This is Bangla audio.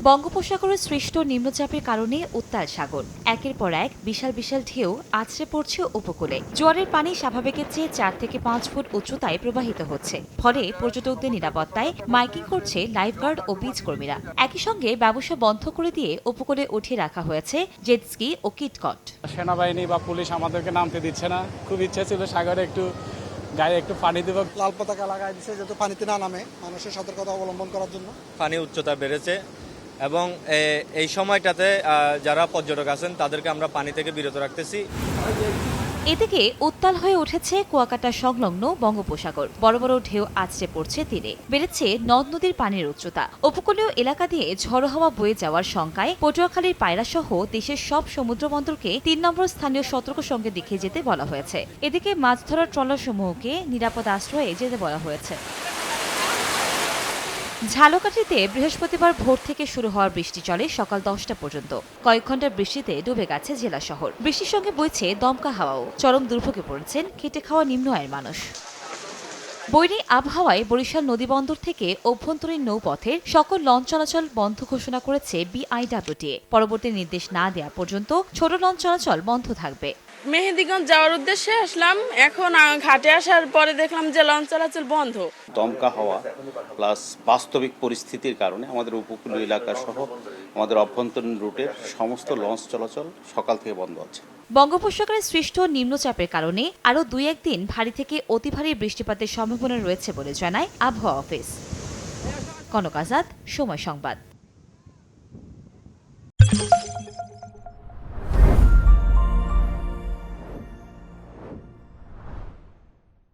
বঙ্গোপসাগরে সৃষ্ট নিম্নচাপের কারণে উত্তাল সাগর। একের পর এক বিশাল বিশাল ঢেউ আছড়ে পড়ছে উপকূলে। জোয়ারের পানি স্বাভাবিকের চেয়ে 4 থেকে 5 ফুট উচ্চতায় প্রবাহিত হচ্ছে। ফলে পর্যটকদের নিরাপত্তায় মাইকিং করছে লাইফগার্ড ও বিচ কর্মীরা। একই সঙ্গে ব্যবসা বন্ধ করে দিয়ে উপকূলে উঠিয়ে রাখা হয়েছে জেটস্কি ও কিটকট। সেনাবাহিনী বা পুলিশ আমাদেরকে নামতে দিচ্ছে না। খুব ইচ্ছা ছিল সাগরে একটু গায়ে একটু পানি দেব। লাল পতাকা লাগাই দিচ্ছে যাতে পানিতে না নামে, মানুষের সতর্কতা অবলম্বন করার জন্য। পানি উচ্চতা বেড়েছে এবং এই সময়টাতে যারা পর্যটক আছেন তাদেরকে আমরা পানি থেকে বিরত রাখতেছি। এদিকে উত্তাল হয়ে উঠেছে কুয়াকাটা সংলগ্ন বঙ্গোপসাগর। বড় বড় ঢেউ আছড়ে পড়ছে তীরে। বেড়েছে নদ নদীর পানির উচ্চতা। উপকূলীয় এলাকা দিয়ে ঝড়ো হাওয়া বয়ে যাওয়ার শঙ্কায় পটুয়াখালীর পায়রা সহ দেশের সব সমুদ্র বন্দরকে 3 নম্বর স্থানীয় সতর্ক সঙ্গে দেখিয়ে যেতে বলা হয়েছে। এদিকে মাছ ধরার ট্রলারসমূহকে নিরাপদ আশ্রয়ে যেতে বলা হয়েছে। ঝালকাঠিতে বৃহস্পতিবার ভোর থেকে শুরু হওয়ার বৃষ্টি চলে সকাল 10টা পর্যন্ত। কয়েক ঘন্টার বৃষ্টিতে ডুবে গেছে জেলা শহর। বৃষ্টির সঙ্গে বইছে দমকা হাওয়াও। চরম দুর্ভোগে পড়েছেন খেটে খাওয়া নিম্ন আয়ের মানুষ। বৈরী আবহাওয়ায় বরিশাল নদীবন্দর থেকে অভ্যন্তরীণ নৌপথের সকল লঞ্চ চলাচল বন্ধ ঘোষণা করেছে বিআইডব্লিউটিএ। পরবর্তী নির্দেশ না দেওয়া পর্যন্ত ছোট লঞ্চ চলাচল বন্ধ থাকবে। মেহেন্দিগঞ্জ যাওয়ার উদ্দেশ্যে আসলাম, এখন ঘাটে আসার পরে দেখলাম যে লঞ্চ চলাচল বন্ধ। দমকা হাওয়া প্লাস বাস্তবিক পরিস্থিতির কারণে আমাদের উপকূলীয় এলাকা সহ আমাদের অভ্যন্তরীণ রুটের সমস্ত লঞ্চ চলাচল সকাল থেকে বন্ধ আছে। বঙ্গোপসাগরে সৃষ্ট নিম্নচাপের কারণে আরও 2-1 দিন ভারী থেকে অতি ভারী বৃষ্টিপাতের সম্ভাবনা রয়েছে বলে জানায় আবহাওয়া অফিস। কনক আজাদ, সময় সংবাদ।